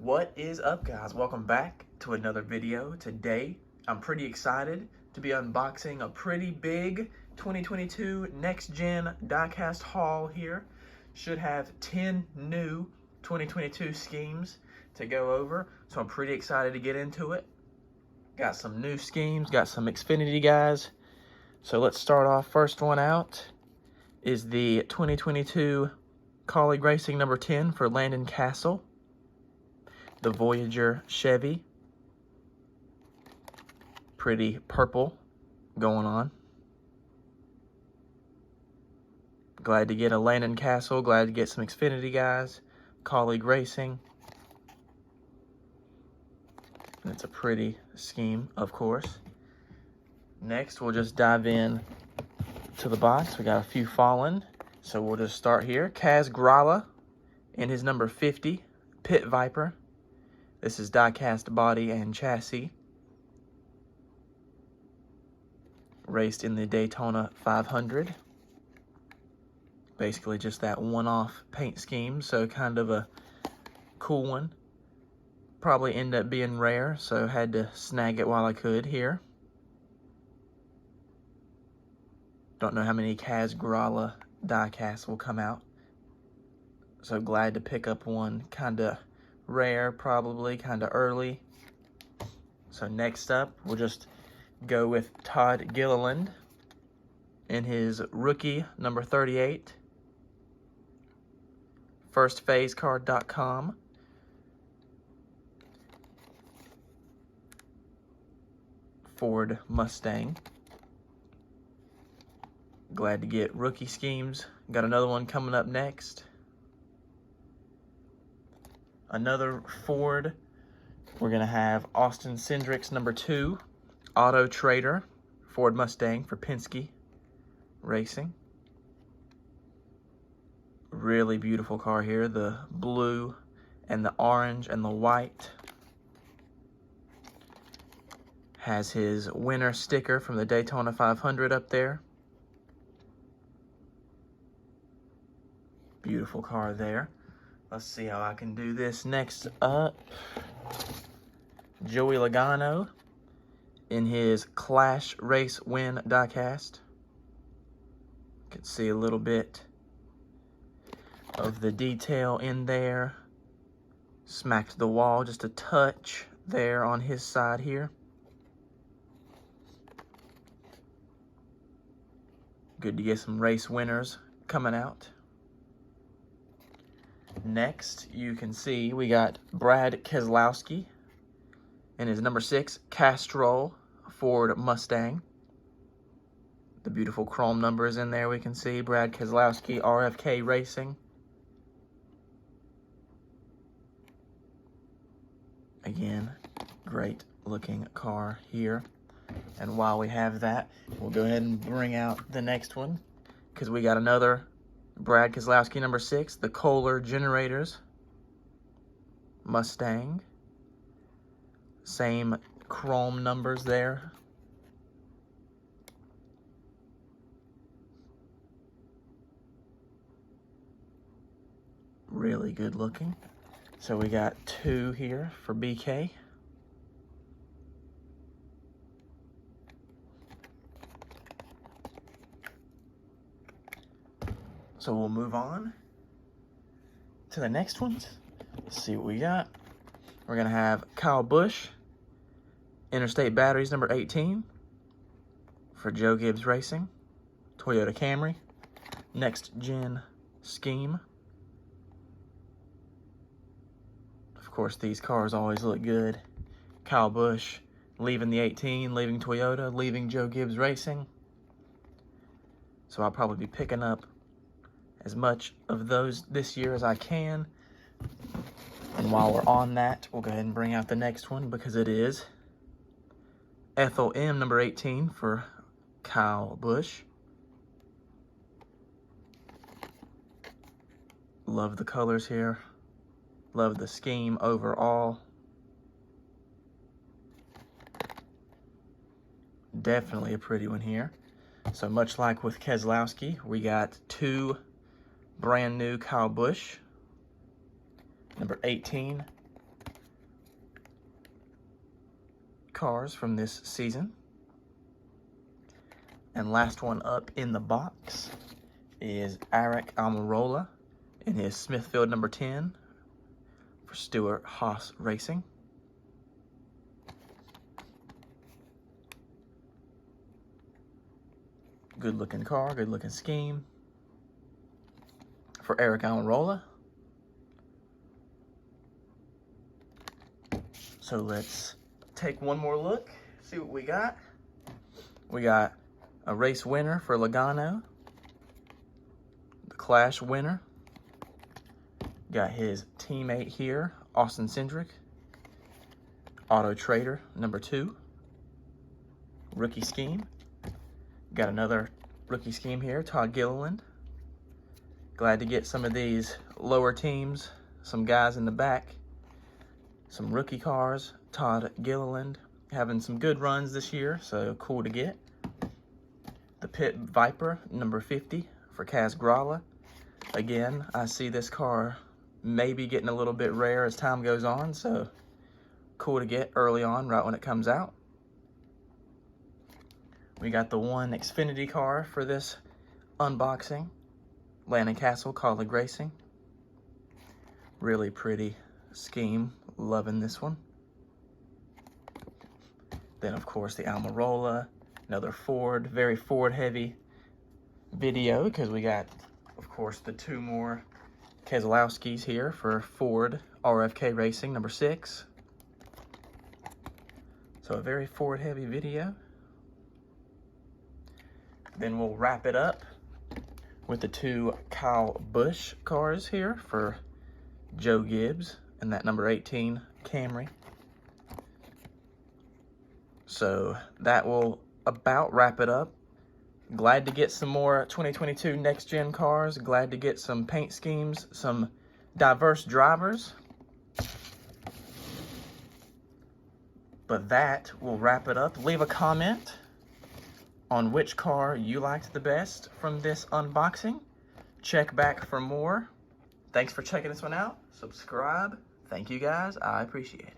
What is up, guys? Welcome back to another video. Today I'm pretty excited to be unboxing a pretty big 2022 next gen diecast haul here. Should have 10 new 2022 schemes to go over, so I'm pretty excited to get into it. Got some new schemes, got some Xfinity guys. So let's start off. First one out is the 2022 Colleague Racing number 10 for Landon Cassill. The Voyager Chevy. Pretty purple going on. Glad to get a Landon Cassill. Glad to get some Xfinity guys. Colleague Racing. And it's a pretty scheme, of course. Next, we'll just dive in to the box. We got a few fallen. So we'll just start here. Kaz Grala in his number 50 Pit Viper. This is diecast body and chassis. Raced in the Daytona 500. Basically just that one-off paint scheme, so kind of a cool one. Probably end up being rare, so had to snag it while I could here. Don't know how many Kaz Grala diecasts will come out. So glad to pick up one kind of rare, probably kind of early. So next up, we'll just go with Todd Gilliland in his rookie number 38. Firstphasecard.com. Ford Mustang. Glad to get rookie schemes. Got another one coming up next. Another Ford. We're going to have Austin Cindric's number 2, Auto Trader, Ford Mustang for Penske Racing. Really beautiful car here. The blue and the orange and the white. Has his winner sticker from the Daytona 500 up there. Beautiful car there. Let's see how I can do this. Next up, Joey Logano in his Clash Race Win diecast. You can see a little bit of the detail in there. Smacked the wall just a touch there on his side here. Good to get some race winners coming out. Next, you can see we got Brad Keselowski and his number 6 Castrol Ford Mustang. The beautiful chrome numbers in there we can see. Brad Keselowski, RFK Racing. Again, great looking car here. And while we have that, we'll go ahead and bring out the next one, because we got another Brad Keselowski number 6, the Kohler Generators Mustang. Same chrome numbers there. Really good looking. So we got 2 here for BK. So we'll move on to the next ones. Let's see what we got. We're going to have Kyle Busch, Interstate Batteries number 18 for Joe Gibbs Racing, Toyota Camry, Next Gen Scheme. Of course, these cars always look good. Kyle Busch leaving the 18, leaving Toyota, leaving Joe Gibbs Racing. So I'll probably be picking up as much of those this year as I can. And while we're on that, we'll go ahead and bring out the next one, because it is FOM number 18 for Kyle Busch. Love the colors here. Love the scheme overall. Definitely a pretty one here. So much like with Keselowski, we got 2 brand new Kyle Busch, number 18 cars from this season. And last one up in the box is Amarola in his Smithfield number 10 for Stewart Haas Racing. Good looking car, good looking scheme for Eric Amarola. So let's take one more look, see what we got. We got a race winner for Logano, the Clash winner. Got his teammate here, Austin Cindric, Auto Trader number 2, rookie scheme. Got another rookie scheme here, Todd Gilliland. Glad to get some of these lower teams, some guys in the back, some rookie cars. Todd Gilliland having some good runs this year, so cool to get. The Pit Viper number 50 for Kaz Grala. Again, I see this car maybe getting a little bit rare as time goes on, so cool to get early on, right when it comes out. We got the one Xfinity car for this unboxing, Landon Castle Colleague Racing. Really pretty scheme, loving this one. Then of course the Amarola, another Ford, very Ford heavy video, because we got of course the 2 more Keselowskis here for Ford RFK Racing number 6. So a very Ford heavy video. Then we'll wrap it up with the 2 Kyle Busch cars here for Joe Gibbs and that number 18 Camry. So that will about wrap it up. Glad to get some more 2022 next gen cars. Glad to get some paint schemes, some diverse drivers. But that will wrap it up. Leave a comment on which car you liked the best from this unboxing. Check back for more. Thanks for checking this one out. Subscribe. Thank you guys. I appreciate it.